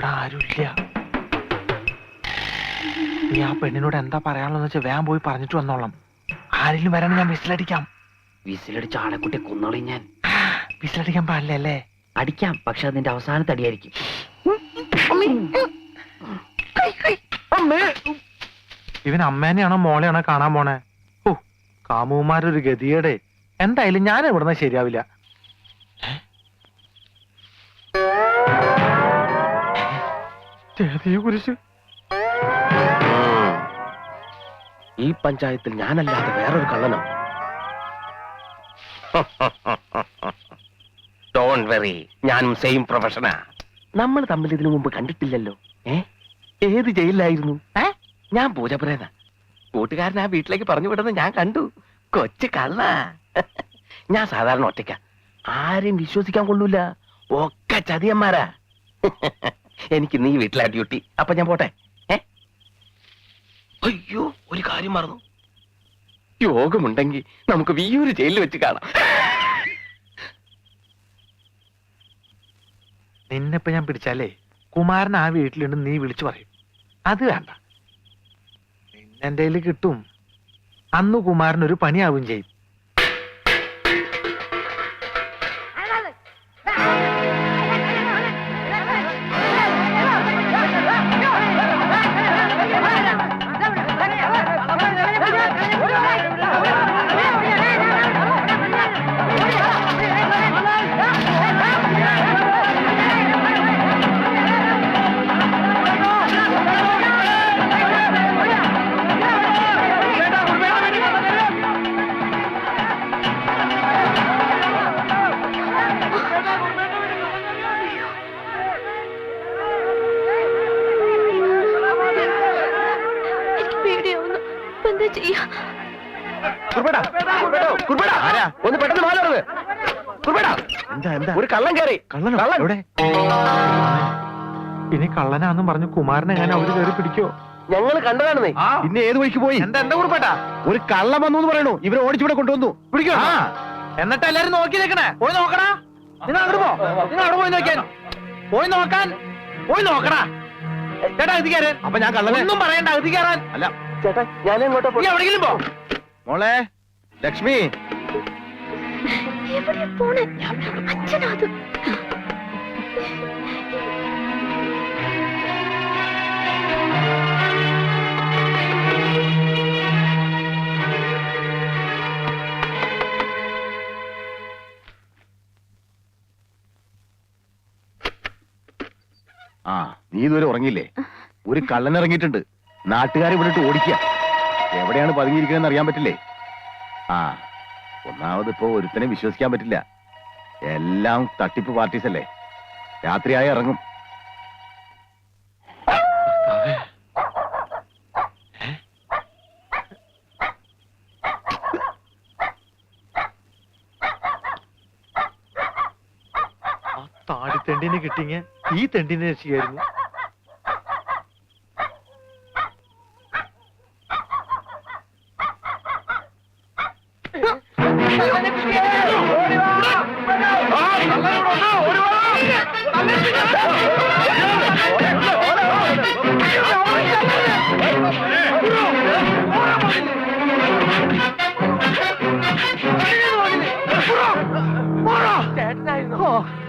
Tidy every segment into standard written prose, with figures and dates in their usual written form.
ഇവിടെ ആരുമില്ല. നീ ആ പെണ്ണിനോട് എന്താ പറയാനുള്ളതെന്ന് വെച്ചാൽ വേഗം പോയി പറഞ്ഞിട്ട് വന്നോളാം. ആരെങ്കിലും വരാൻ ഞാൻ വിസിലടിക്കാം. വിസിലടിച്ച ആളെക്കുട്ടി കൊന്നോളി ഞാൻ. വിസിലടിക്കാൻ പാടില്ല അല്ലേ? അടിക്കാം, പക്ഷെ അതിന്റെ അവസാനത്തെ അടിയായിരിക്കും. ഇവൻ അമ്മേനെയാണോ മോളെയാണോ കാണാൻ പോണേ? ഓ, കാമുമാരൊരു ഗതിയുടെ. എന്തായാലും ഞാൻ ഇവിടുന്ന് ശരിയാവില്ല. കുരിശ് ഈ പഞ്ചായത്തിൽ ഞാനല്ലാതെ വേറൊരു കള്ളനോ? ഡോണ്ട് വെറി, ഞാനും സെയിം പ്രൊഫഷനാ. നമ്മൾ തമ്മിൽ ഇതിനു മുമ്പ് കണ്ടിട്ടില്ലല്ലോ. ഏത് ജയിലിലായിരുന്നു? ഞാൻ പൂജപ്രേത. കൂട്ടുകാരൻ ആ വീട്ടിലേക്ക് പറഞ്ഞു വിടുന്നത് ഞാൻ കണ്ടു. കൊച്ചു കള്ള. ഞാൻ സാധാരണ ഒറ്റയ്ക്ക, ആരെയും വിശ്വസിക്കാൻ കൊള്ളൂല. ഒക്കെ ചതിയന്മാരാ. എനിക്ക് നീ വീട്ടിലാ ഡ്യൂട്ടി. അപ്പൊ ഞാൻ പോട്ടെ. അയ്യോ, ഒരു കാര്യം മറന്നു. യോഗമുണ്ടെങ്കിൽ നമുക്ക് വിയ്യൂര് ജയിലിൽ വെച്ച് കാണാം. നിന്നെപ്പോ ഞാൻ പിടിച്ചാലേ കുമാരൻ ആ വീട്ടിലുണ്ട് നീ വിളിച്ചു പറയും. അത് വേണ്ട, നിന്നെന്റെ കയ്യിൽ കിട്ടും. അന്ന് കുമാരൻ ഒരു പണിയാവും ചെയ്യും. ഒന്ന് പെട്ടെന്ന് മാറുന്നത്. ഒരു കള്ളൻ കയറി. ഇനി കള്ളനാന്നും പറഞ്ഞു കുമാരനെ ഞാൻ അവര് കയറി പിടിക്കോ? ഞങ്ങൾ കണ്ടതാണെന്നേ. പിന്നെ ഏത് വഴിക്ക് പോയി? എന്താ കുറിപ്പേട്ടാ? ഒരു കള്ളം വന്നു എന്ന് പറയണു. ഇവരെ ഓടിച്ചിവിടെ കൊണ്ടുവന്നു. പിടിക്കോ? എന്നിട്ട് എല്ലാരും നോക്കി നിൽക്കണേ. പോയി നോക്കടാ. നിങ്ങൾ അങ്ങോട്ട് പോ. നിങ്ങൾ അവിടെ പോയി നോക്കിയാൽ പോയി നോക്കടാ. ചേട്ടാ അകത്ത് കയറാൻ. അപ്പൊ ഞാൻ കള്ളനെ ഒന്നും പറയണ്ട, അകത്ത് കയറാൻ. അല്ല ചേട്ടാ, ഞാൻ എങ്ങോട്ടാ നീ എവിടെയെങ്കിലും പോ. മോളെ ലക്ഷ്മി, ആ നീ ഇതുവരെ ഉറങ്ങിയില്ലേ? ഒരു കള്ളൻ ഇറങ്ങിയിട്ടുണ്ട്. നാട്ടുകാരെ വിട്ടിട്ട് ഓടിക്കുക. എവിടെയാണ് പതുങ്ങിയിരിക്കുന്നതെന്ന് അറിയാൻ പറ്റില്ലേ? ആ, ഒന്നാമത് ഇപ്പോ ഒരുത്തനെ വിശ്വസിക്കാൻ പറ്റില്ല. എല്ലാം തട്ടിപ്പ് പാർട്ടീസ് അല്ലേ. രാത്രിയായി ഇറങ്ങും. താടിത്തെണ്ടിനെ കിട്ടിങ്ങ ഈ തെണ്ടിനെ രക്ഷിക്കായിരുന്നു.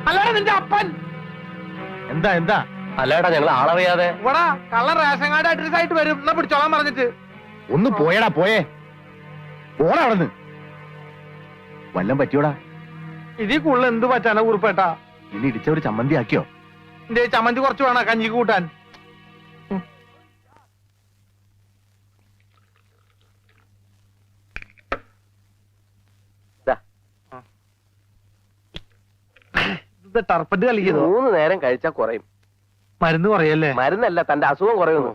അല്ലാതെ നിന്റെ അപ്പൻ എന്താ എന്താ? അല്ലേടാ, ഞങ്ങൾ ആളറിയാതെ. ഇവിടെ കള്ളൻ റേഷൻ കാർഡ് അഡ്രസ് ആയിട്ട് വരും. എന്നാ പിടിച്ചോളാൻ പറഞ്ഞിട്ട്. ഒന്ന് പോയടാ, പോയേ. പോടാ അവിടുന്ന്. വല്ലം പറ്റിയോടാ? ഇതിൽ കൂടുതൽ എന്ത് പറ്റാനാ കുറിപ്പേട്ടാ? ഇനി ഇടിച്ച ഒരു ചമ്മന്തി ആക്കിയോ? എന്റെ ചമ്മന്തി കുറച്ച് വേണം കഞ്ഞിക്ക് കൂട്ടാൻ. ഇത് ടർപ്പറ്റ് കളിക്കുന്നു. 3 നേരം കഴിച്ചാൽ കുറയും. മരുന്ന് കുറയല്ലേ? മരുന്നല്ല, തന്റെ അസുഖം കുറയുന്നു.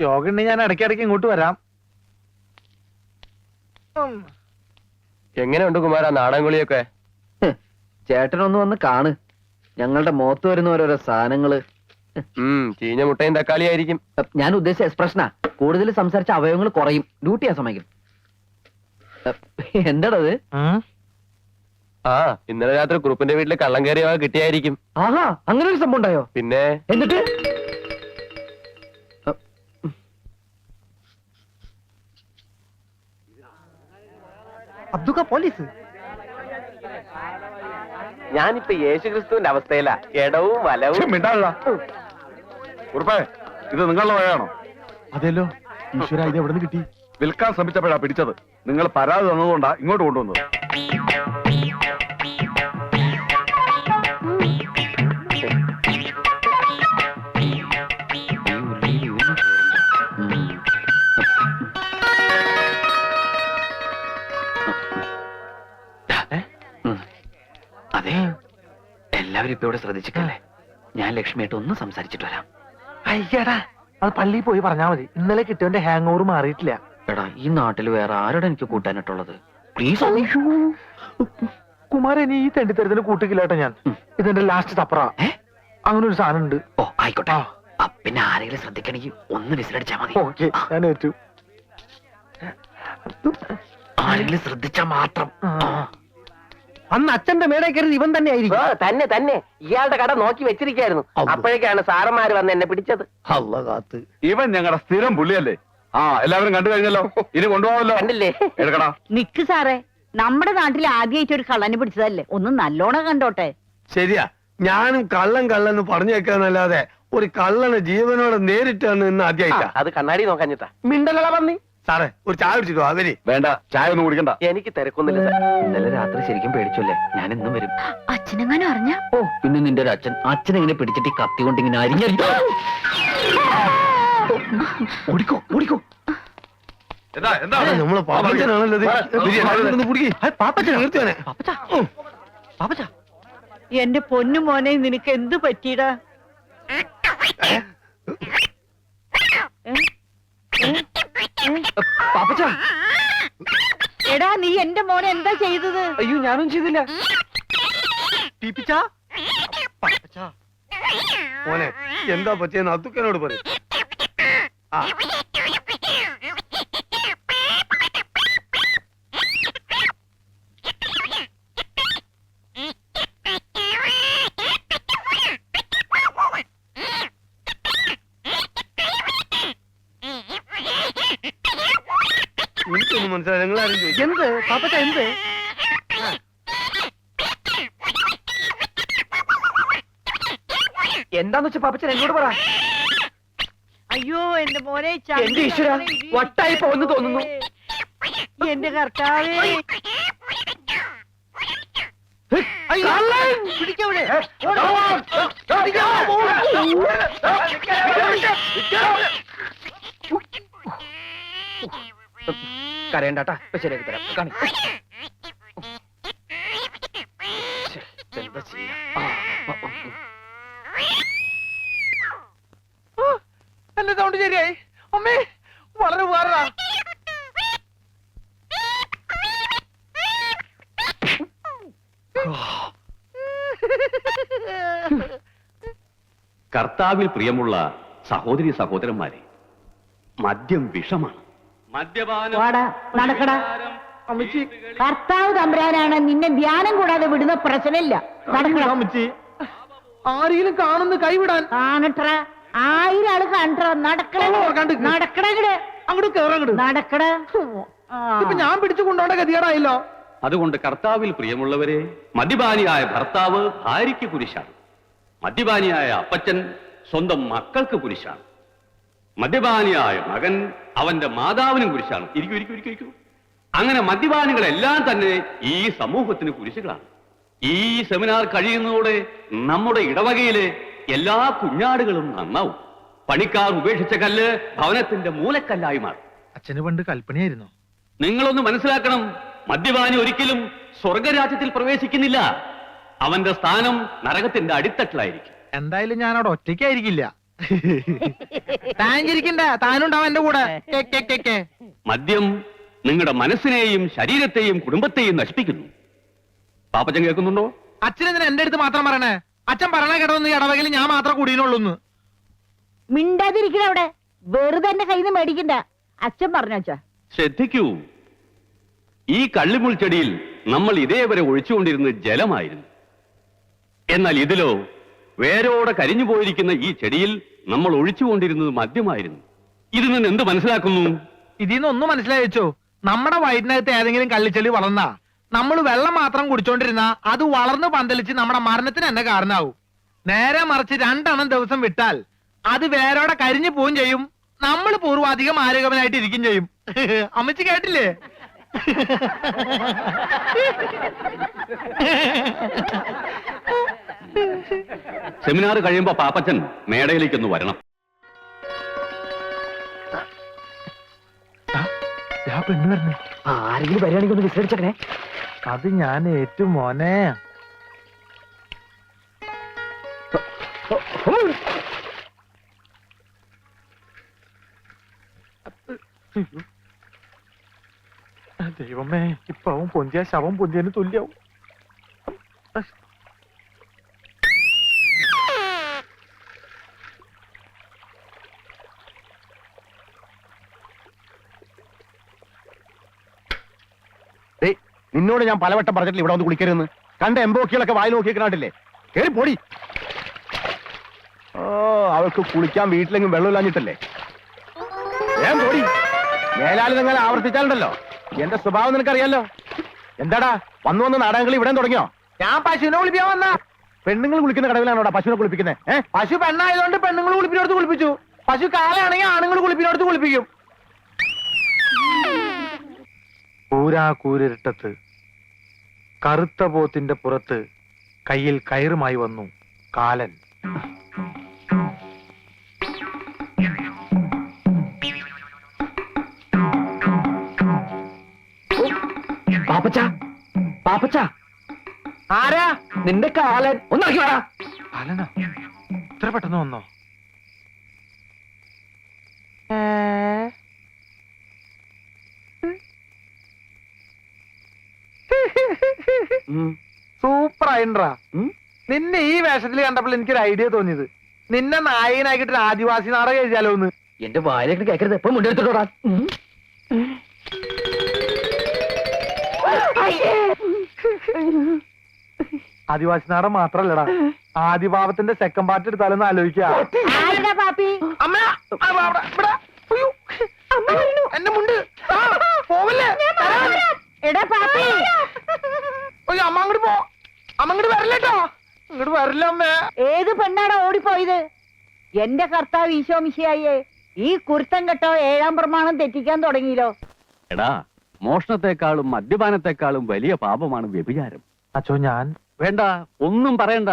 യോഗ ഉണ്ടെങ്കിൽ ഞാൻ ഇടയ്ക്കിടയ്ക്ക് ഇങ്ങോട്ട് വരാം. എങ്ങനെയുണ്ട് കുമാര നാടൻകുളിയൊക്കെ? ചേട്ടനൊന്ന് വന്ന് കാണ്. ഞങ്ങളുടെ മുഖത്ത് വരുന്ന ഓരോരോ സാധനങ്ങള്. ചീഞ്ഞ മുട്ടയും തക്കാളി ആയിരിക്കും. ഞാൻ ഉദ്ദേശിച്ച എക്സ്പ്രഷനാ. കൂടുതൽ സംസാരിച്ച അവയവങ്ങൾ കുറയും. ഡ്യൂട്ടി ചെയ്യാൻ സമയം. എന്താടത്? ആ ഇന്നലെ രാത്രി കുറുപ്പിന്റെ വീട്ടിൽ കള്ളം കയറിയ കിട്ടിയായിരിക്കും. ആഹാ, അങ്ങനെ ഒരു സംഭവം ഉണ്ടായോ? പിന്നെ എന്നിട്ട് അബ്ദുക്ക പോലീസ്. ഞാനിപ്പോ യേശുക്രിസ്തുവിന്റെ അവസ്ഥയിലാ. ഇടവും വലവും. ഉറപ്പേ ഇത് നിങ്ങളുടെ വകയാണോ? അതെല്ലോ ഈശ്വര, ഇത് എവിടെ നിന്ന് കിട്ടി? വിൽക്കാൻ ശ്രമിച്ചപ്പോഴാ പിടിച്ചത്. നിങ്ങൾ പരാതി തന്നതുകൊണ്ടാ ഇങ്ങോട്ട് കൊണ്ടുവന്നത്. അതെ, എല്ലാവരും ഇപ്പൊ ഇവിടെ ശ്രദ്ധിച്ചിട്ടല്ലേ. ഞാൻ ലക്ഷ്മിയായിട്ട് ഒന്ന് സംസാരിച്ചിട്ട് വരാം. അയ്യടാ, അത് പള്ളിയിൽ പോയി പറഞ്ഞാ മതി. ഇന്നലെ കിട്ടിയവന്റെ ഹാങ് ഓവർ മാറിയിട്ടില്ല. എടാ, ഈ നാട്ടിൽ വേറെ ആരോടെ എനിക്ക് കൂട്ടാനായിട്ടുള്ളത്? പ്ലീസ്. കുമാരൻ ഈ തെണ്ടിത്തരത്തിന് കൂട്ടിക്കില്ലാട്ടോ ഞാൻ. ഇതെന്റെ ലാസ്റ്റ് തപ്പറ. അങ്ങനെ ഒരു സാധനം ഉണ്ട്. ഓ ആയിക്കോട്ടെ. പിന്നെ ആരെങ്കിലും ശ്രദ്ധിക്കണമെങ്കിൽ ഒന്ന് വിസിലടിച്ചാ മതി. ഓക്കെ, ഞാൻ ഏറ്റു. ആരെങ്കിലും ശ്രദ്ധിച്ചാ മാത്രം. അന്ന് അച്ഛന്റെ മേടെ കയറി ഇവൻ തന്നെ ആയിരിക്കും. തന്നെ തന്നെ ഇയാളുടെ കട നോക്കി വെച്ചിരിക്കായിരുന്നു. അപ്പോഴേക്കാണ് സാറന്മാര് വന്ന് എന്നെ പിടിച്ചത്. ഇവൻ ഞങ്ങളുടെ സ്ഥിരം പുള്ളിയല്ലേ. ആ, എല്ലാവരും കണ്ടു കഴിഞ്ഞല്ലോ. ഇനി കൊണ്ടുപോകാമല്ലോ. കണ്ടില്ലേ? എടുക്കടാ. നിക്ക് സാറേ, നമ്മുടെ നാട്ടിൽ ആദ്യമായിട്ട് ഒരു കള്ളനെ പിടിച്ചതല്ലേ, ഒന്ന് നല്ലോണം കണ്ടോട്ടെ. ശരിയാ, ഞാനും കള്ളൻ പറഞ്ഞേക്കാന്നല്ലാതെ ഒരു കള്ളനെ ജീവനോടെ നേരിട്ടാണ് ഇന്ന് ആദ്യമായിട്ടാ. അത് കണ്ണാടി നോക്കാഞ്ഞിട്ടാ. മിണ്ടലട പന്നി. സാറേ, ഒരു ചായ കുടിച്ചിട്ടോ അവര്. വേണ്ട, ചായ ഒന്നും കുടിക്കണ്ട. എനിക്ക് തിരക്കൊന്നുമില്ല സാർ. ഇന്നലെ രാത്രി ശരിക്കും പേടിച്ചല്ലേ. ഞാൻ ഇന്നും വരും. അച്ഛനെങ്ങാനും അറിഞ്ഞ? ഓ, പിന്നെ നിന്റെ ഒരു അച്ഛനെങ്ങനെ പിടിച്ചിട്ട് ഈ കത്തി കൊണ്ട് ഇങ്ങനെ അരിഞ്ഞോ. ഓടിക്കോ ഓടിക്കോ. നമ്മളെ പാപ്പച്ചനാണല്ലോ എന്റെ പൊന്നു മോനെ, നിനക്ക് എന്ത് പറ്റിയടാ? പാപ്പച്ച. എടാ, നീ എന്റെ മോനെ എന്താ ചെയ്തത്? അയ്യോ, ഞാനും ചെയ്തില്ല. മോനെ, എന്താ പറ്റിയെന്ന് അത്തുക്കനോട് പറയും. എനിക്കൊന്നും മനസ്സിലായി. നിങ്ങളാരും ചോദിച്ചു എന്ത് പാപ്പച്ച, എന്ത്? എന്താന്ന് വെച്ചാ പാപ്പച്ചൻ എന്നോട് പറ. അയ്യോ, എന്റെ മോനെ, എന്റെ ഈശ്വരാ, വട്ടായി പോന്ന് തോന്നുന്നു. എന്റെ കർത്താവേ. പിടിക്കവിടെ. കരയണ്ടാട്ടാ, ഇപ്പൊ ശരിയാക്കി തരാം. കാണി. എന്താ ചെയ്യാ? എന്റെ സൗണ്ട് ശരിയായി. അമ്മേ, വളരെ ഉപകാരാ. കർത്താവിൽ പ്രിയമുള്ള സഹോദരി സഹോദരന്മാരെ, മദ്യം വിഷമാണ്. മദ്യപാനം വാടാ, നടക്കടാ. അമ്മച്ചി, കർത്താവ് തമ്പുരാനാണ്, നിന്നെ ധ്യാനം കൂടാതെ വിടുന്ന പ്രശ്നമില്ല. നടക്കണം. അമ്മച്ചി, ആരെങ്കിലും കാണുന്ന കൈവിടാൻ. കാണട്ര, 1000 ആള് കാണട്ര. നടക്കട നടക്കടങ്ങട്, അങ്ങോട്ട് കേറങ്ങട്. നടക്കട. ഇപ്പൊ ഞാൻ പിടിച്ചു കൊണ്ടോണ്ട ഗതികേടായല്ലോ. അതുകൊണ്ട് കർത്താവിൽ പ്രിയമുള്ളവരെ, മദ്യപാനിയായ ഭർത്താവ് ഭാര്യയ്ക്ക് കുരിശാണ്. മദ്യപാനിയായ അപ്പച്ചൻ സ്വന്തം മക്കൾക്ക് കുരിശാണ്. മദ്യപാനിയായ മകൻ അവന്റെ മാതാവിനും കുരിശാണ്. ഇരിക്കൂ. അങ്ങനെ മദ്യപാനികളെല്ലാം തന്നെ ഈ സമൂഹത്തിന് കുരിശുകളാണ്. ഈ സെമിനാർ കഴിയുന്നതോടെ നമ്മുടെ ഇടവകയിലെ എല്ലാ കുഞ്ഞാടുകളും നന്നാവും. പണിക്കാർ ഉപേക്ഷിച്ച കല്ല് ഭവനത്തിന്റെ മൂലക്കല്ലായി മാറും. അച്ഛന് പണ്ട് കൽപ്പനയായിരുന്നു. നിങ്ങളൊന്ന് മനസ്സിലാക്കണം, മദ്യപാനി ഒരിക്കലും സ്വർഗരാജ്യത്തിൽ പ്രവേശിക്കുന്നില്ല. അവന്റെ സ്ഥാനം നരകത്തിന്റെ അടിത്തട്ടിലായിരിക്കും. എന്തായാലും ഞാൻ അവിടെ ഒറ്റയ്ക്കായിരിക്കില്ല. താഞ്ചിരിക്കണ്ട, താനുണ്ടാവും എന്റെ കൂടെ. മദ്യം നിങ്ങളുടെ മനസ്സിനെയും ശരീരത്തെയും കുടുംബത്തെയും നശിപ്പിക്കുന്നു. പാപ്പച്ചൻ കേൾക്കുന്നുണ്ടോ? അച്ഛനെന്തിനാ എന്റെ അടുത്ത് മാത്രം പറയണേ? അച്ഛൻ പറയണ കേട്ടോന്ന് ഇടവകയിൽ ഞാൻ മാത്രം കൂടിയുള്ളൂന്ന്. മിണ്ടാതിരിക്കണ അവിടെ. വെറുതെ എന്റെ കയ്യിൽ നിന്ന് മേടിക്കണ്ട. അച്ഛൻ പറഞ്ഞു. അച്ഛാ, ശ്രദ്ധിക്കൂ, ഈ കള്ളിമുൾ ചെടിയിൽ നമ്മൾ ഇതേവരെ ഒഴിച്ചുകൊണ്ടിരുന്നത് ജലമായിരുന്നു. എന്നാൽ ഇതിലോ വേരോടെ കരിഞ്ഞു പോയിരിക്കുന്ന ഈ ചെടിയിൽ നമ്മൾ ഒഴിച്ചുകൊണ്ടിരുന്നത് മദ്യമായിരുന്നു. ഇതിൽ നിന്ന് എന്ത് മനസ്സിലാക്കുന്നു? ഇതിൽ നിന്ന് ഒന്ന് മനസ്സിലായിച്ചോ, നമ്മുടെ വയറ്റിനകത്ത് ഏതെങ്കിലും കള്ളിച്ചെളി വളർന്നാ നമ്മൾ വെള്ളം മാത്രം കുടിച്ചോണ്ടിരുന്ന അത് വളർന്ന് പന്തലിച്ച് നമ്മുടെ മരണത്തിന് തന്നെ കാരണമാവും. നേരെ മറിച്ച് 2 എണ്ണം ദിവസം വിട്ടാൽ അത് വേരോടെ കരിഞ്ഞു പോവും ചെയ്യും, നമ്മൾ പൂർവാധികം ആരോഗ്യവനായിട്ട് ഇരിക്കും ചെയ്യും. അമ്മച്ചി കേട്ടില്ലേ? സെമിനാർ കഴിയുമ്പോ പാപ്പച്ചൻ മേടയിലേക്കൊന്ന് വരണം. പെണ്ണ് വരണേ. ആരെങ്കിലും വരികയാണെങ്കിൽ ഒന്ന് വിസ്തരിച്ചേ. അത് ഞാൻ ഏറ്റു മോനെ. ദൈവമേ, ഇപ്പൊ അവൻ പൊന്തിയ ശവം പൊന്തിയതിന് തുല്യാവും. നിന്നോട് ഞാൻ പലവട്ടം പറഞ്ഞിട്ടില്ല ഇവിടെ വന്ന് കുളിക്കരുതെന്ന്. കണ്ട എംബോക്കികളൊക്കെ വായി നോക്കിക്കണ്ടില്ലേ? കേറി പൊടി. ഓ, അവൾക്ക് കുളിക്കാൻ വീട്ടിലെങ്കിലും വെള്ളമില്ലാഞ്ഞിട്ടല്ലേ? വേഗം പൊടി. മേലാലി നിങ്ങൾ ആവർത്തിച്ചാലുണ്ടല്ലോ എന്റെ സ്വഭാവം നിനക്കറിയാലോ. എന്താടാ വന്നു വന്ന് നാടകങ്ങൾ ഇവിടെ തുടങ്ങിയോ? ഞാൻ പശുവിനെ കുളിപ്പിക്കാൻ വന്ന. പെണ്ണുങ്ങൾ കുളിക്കുന്ന കടവിലാണോടാ പശുവിനെ കുളിപ്പിക്കുന്നത്? പശു പെണ്ണായതുകൊണ്ട് പെണ്ണുങ്ങൾ കുളിപ്പിനോടത്ത് കുളിപ്പിച്ചു. പശു കാലാണെങ്കിൽ ആണുങ്ങൾ കുളിപ്പിനോടത്ത് കുളിപ്പിക്കും. കൂരാക്കൂരിട്ടത്ത് കറുത്ത പോത്തിന്റെ പുറത്ത് കയ്യിൽ കയറുമായി വന്നു കാലൻ. പാപ്പച്ച, പാപ്പച്ച, ആരാ? നിന്റെ കാലൻ ഒന്നാക്കി വേടാ. കാലനാ? ഇത്ര പെട്ടെന്ന് വന്നോ? സൂപ്പർ ആയിട്ടാ. നിന്നെ ഈ വേഷത്തിൽ കണ്ടപ്പോൾ എനിക്കൊരു ഐഡിയ തോന്നിയത്, നിന്നെ നായകനാക്കിട്ട് ഒരു ആദിവാസി നാടകം എഴുതിയാലോ എന്ന്. എന്റെ വായിലേക്ക് കേക്കരുത്. എപ്പോഴും മുണ്ടെടുത്തോടാ. ആദിവാസി നാടകം മാത്രല്ലടാ, ആദിഭാവത്തിന്റെ സെക്കൻഡ് പാർട്ട് എടുത്താലൊന്ന് ആലോചിക്കാ. ആരുടെ പാപ്പി? എന്റെ മുണ്ട് പോവല്ലേ? എടാ പാപ്പി, അയ്യോ, അമ്മ അങ്ങോട്ട് പോ. അമ്മ അങ്ങോട്ട് വരില്ലട്ടോ. ഇങ്ങോട്ട് വരില്ല അമ്മേ. ഏത് പെണ്ണാടാ ഓടിപ്പോയത്? എന്റെ കർത്താവ് ഈശോ മിശിഹായേ, ഈ കുരുത്തം കെട്ടോ 7-ാം പ്രമാണം തെറ്റിക്കാൻ തുടങ്ങിയല്ലോ. എടാ, മോഷണത്തെക്കാളും മദ്യപാനത്തെക്കാളും വലിയ പാപമാണ് വ്യഭിചാരം. അച്ചോ, ഞാൻ വേണ്ട, ഒന്നും പറയണ്ട.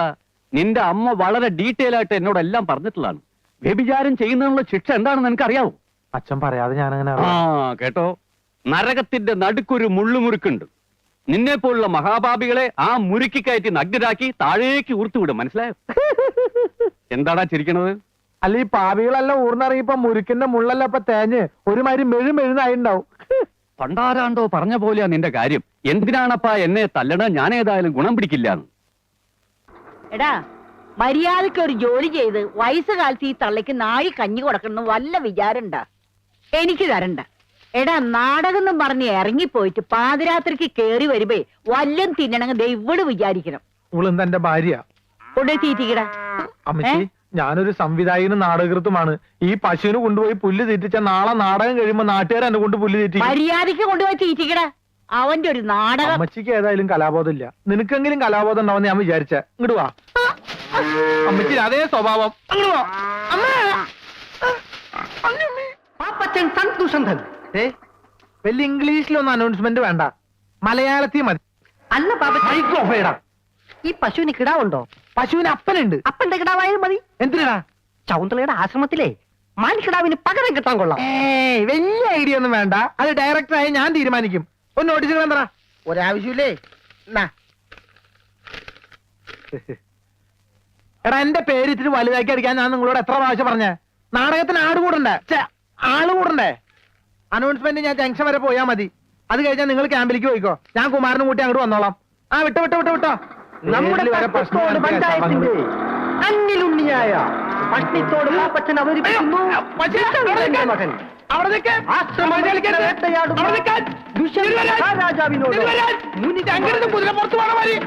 നിന്റെ അമ്മ വളരെ ഡീറ്റെയിൽ ആയിട്ട് എന്നോടെല്ലാം പറഞ്ഞിട്ടുള്ളതാണ്. വ്യഭിചാരം ചെയ്യുന്നതിനുള്ള ശിക്ഷ എന്താണെന്ന് എനിക്കറിയാവോ? അച്ഛൻ പറയാതെ ഞാനങ്ങനെ ആ, കേട്ടോ, നരകത്തിന്റെ നടുക്കൊരു മുള്ളുമുറുക്കുണ്ട്. നിന്നെ പോലുള്ള മഹാപാപികളെ ആ മുറുക്കി കയറ്റി നഗ്നരാക്കി താഴേക്ക് ഊർത്തുവിടും. മനസ്സിലായോ? എന്താടാ ചിരിക്കണത്? അല്ല, ഈ പാവികളെല്ലാം ഊർന്നിറങ്ങിയപ്പോ മുരുക്കിന്റെ മുള്ളല്ല ഇപ്പൊ തേഞ്ഞ് ഒരുമാതിരി മെഴുമെഴുന്നായിണ്ടാവും. പണ്ടാരാണ്ടോ പറഞ്ഞ പോലെയാ നിന്റെ കാര്യം. എന്തിനാണപ്പാ എന്നെ തല്ലണ? ഞാൻ ഏതായാലും ഗുണം പിടിക്കില്ലാന്ന്. എടാ, മര്യാദക്ക് ഒരു ജോലി ചെയ്ത് വയസ്സുകാലത്ത് ഈ തള്ളയ്ക്ക് നാഴി കഞ്ഞി കൊടുക്കണം വല്ല വിചാരണ്ട. എനിക്ക് തരണ്ട. എടാ, നാടകം എന്നും പറഞ്ഞ് ഇറങ്ങിപ്പോയിട്ട് പാതിരാത്രിക്ക് കേറി വരുമ്പേ വല്ലം തിന്നണമെങ്കിൽ ദൈവട് വിചാരിക്കണം. ഇവളും തന്റെ ഭാര്യ. കൊണ്ടേ തീറ്റിക്കടാ. അമ്മച്ചി, ഞാനൊരു സംവിധായകനും നാടകൃത്തുമാണ്. ഈ പശുവിന് കൊണ്ടുപോയി പുല്ല് തീറ്റിച്ച നാളെ നാടകം കഴിയുമ്പോ നാട്ടുകാർ എന്നെ കൊണ്ട് പുല്ല് തീറ്റി. മര്യാദക്ക് കൊണ്ടുപോയി തീറ്റിക്കടാ. അവന്റെ ഒരു നാടകം. അമ്മച്ചിക്ക് ഏതായാലും കലാബോധം ഇല്ല. നിനക്കെങ്കിലും കലാബോധം ഉണ്ടാവുന്ന ഞാൻ വിചാരിച്ച. ഇങ്ങോട്ട് വാ. അമ്മച്ചി അതേ സ്വഭാവം. അങ്ങോട്ട് വാ. വലിയ ഇംഗ്ലീഷിലൊന്നും അനൗൺസ്മെന്റ് വേണ്ട, മലയാളത്തിൽ മതി. അല്ല മൈക്രോഫേഡാ. ഈ പശുവിന് കിടാവുണ്ടോ? പശുവിന് അപ്പനുണ്ട്. അപ്പന്റെ കിടാവായാലും മതി. എന്തിനാ? ശൗന്തളയുടെ ആശ്രമത്തിലെ മാൻകിടാവിന് പകരം കിട്ടാൻ കൊള്ളാം. വലിയ ഐഡിയ ഒന്നും വേണ്ട. അത് ഡയറക്ടറായി ഞാൻ തീരുമാനിക്കും. ഒന്ന് നോട്ടീസുകൾ എന്താ? ഒരാവശ്യമില്ലേ? എടാ, എന്റെ പേര് ഇത്തിരി വലുതാക്കി അടിക്കാൻ ഞാൻ നിങ്ങളോട് എത്ര പ്രാവശ്യം പറഞ്ഞേ? നാടകത്തിന് ആട് കൂടണ്ടേ? ആള് കൂടണ്ടേ? അനൗൺസ്മെന്റ് ഞാൻ ജംഗ്ഷൻ വരെ പോയാ മതി. അത് കഴിഞ്ഞാൽ നിങ്ങൾ ക്യാമ്പിലേക്ക് പോയിക്കോ. ഞാൻ കുമാരനും കൂട്ടി അങ്ങോട്ട് വന്നോളാം. ആ, വിട്ടോ. നമ്മുടെ പഞ്ചായത്തിന്റെ അന്നിലുണ്ണിയായ പട്ടിത്തോട് പാപ്പച്ചൻ അവതരിപ്പിക്കുന്നു മകൻ അവിടെ നിൽക്ക്. തമാശ കളിക്കരുത്. അവിടെ നിൽക്കാൻ. രാജാവിനോട് ഇത് വരാൻ. അങ്ങനത്തെ കുതിരപ്പുറത്ത് പോണ മാതിരി.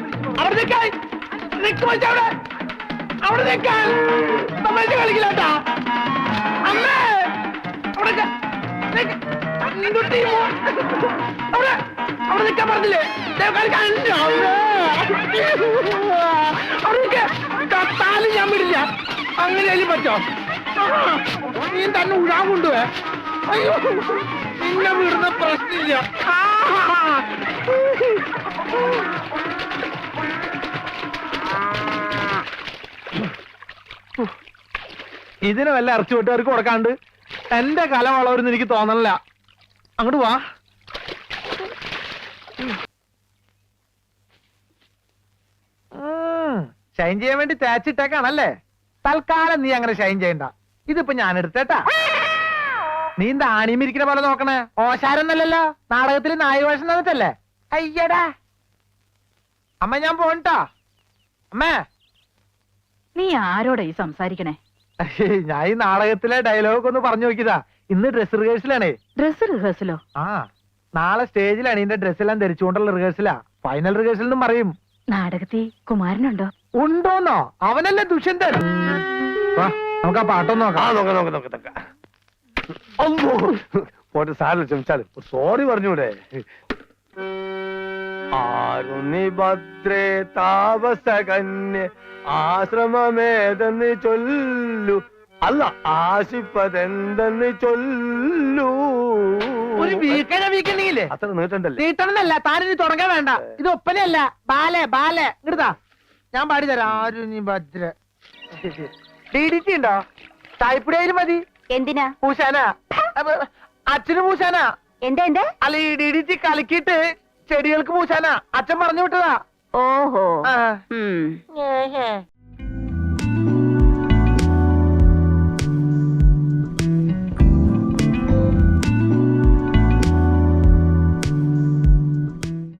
അവിടെ നിൽക്കാൻ. നിൽക്ക് മച്ചാ അവിടെ. അവിടെ നിൽക്കാൻ. തമാശ കളിക്കില്ലാട്ടാ. അമ്മേ. അവിടെ നിൽക്ക്. നിൽക്ക്. നിന്റെ ടീം അവിടെ അവിടെ നിൽക്കാൻ പറഞ്ഞില്ലേ? ദേ കളിക്കാൻ. അവിടെ നിൽക്ക്. കത്താലും ഞാൻ വിടില്ല. അങ്ങനെയാലും പറ്റോ? നീ തന്നെ ഉഴാൻ കൊണ്ടുപോയെ. അയ്യോ നിന്നെ വിടുന്ന പ്രശ്നമില്ല. ഇതിന് വല്ല ഇറച്ചി വിട്ടുകാർക്ക് കൊടുക്കാണ്ട് എന്റെ കല വളവരുന്ന് എനിക്ക് തോന്നണില്ല. അങ്ങോട്ട് വാ. ഷൈൻ ചെയ്യാൻ വേണ്ടി തേച്ചിട്ടേക്കാണല്ലേ? തൽക്കാലം നീ അങ്ങനെ ഷൈൻ ചെയ്യണ്ട. ഇതിപ്പോ ഞാൻ എടുത്തേട്ടാ. നീ എന്താ ആണിമിരിക്കുന്ന പോലെ നോക്കണേ? ഓശാരൊന്നല്ലല്ലോ. നാടകത്തിൽ നായവേഷം തന്നിട്ടല്ലേ? അയ്യടാ അമ്മ ഞാൻ പോണ്ടാ. അമ്മേ നീ ആരോടാ ഈ സംസാരിക്കണേ? ഞാൻ ഈ നാടകത്തിലെ ഡയലോഗ് ഒന്ന് പറഞ്ഞു നോക്കിയതാ. ഇന്ന് ഡ്രസ് റിഹേഴ്സലാണേ. ഡ്രസ് റിഹേഴ്സലോ? ആ നാളെ സ്റ്റേജിലാണ് ഇതിന്റെ ഡ്രസ്സെല്ലാം ധരിച്ചുകൊണ്ടുള്ള റിഹേഴ്സലാ. ഫൈനൽ റിഹേഴ്സൽ എന്നും പറയും. നാടകത്തിൽ കുമാരനുണ്ടോ? ഉണ്ടോന്നോ? അവനല്ലേ ദുഷ്യന്തൻ. വാ, നമുക്ക് ആ പാട്ടൊന്ന് നോക്കാം. നോക്കാം അമ്പോ പോട്ടെ, സാറിന് ക്ഷമിച്ചാല് സോറി പറഞ്ഞൂടെ. ആരുണി ഭദ്രേ താപസകന്യ ആശ്രമമേതെന്ന് ചൊല്ലു, അല്ല ആശിപ്പതെന്തെന്ന് ചൊല്ലൂ. ഒരു വീക്കണ്ടെങ്കിലേ അത്ര നീട്ടണ്ടല്ലേ? നീട്ടണമെന്നല്ല, താനിനി തുടങ്ങാൻ വേണ്ട. ഇത് ഒപ്പനയല്ല, ബാലെ ബാലെ. ഇങ്ങടുതാ ഞാൻ പാടിത്തരാം. ആരും നീ ഭദ്ര DDT ഉണ്ടോ? ചായപ്പൊടിയായാലും മതി. എന്തിനാ? പൂശാന. അച്ഛന് പൂശാന. എന്താ എന്താ? അല്ല ഈ DDT കലക്കിയിട്ട് ചെടികൾക്ക് പൂശാന. അച്ഛൻ പറഞ്ഞു വിട്ടതാ. ഓഹോ. ആ. ഉം.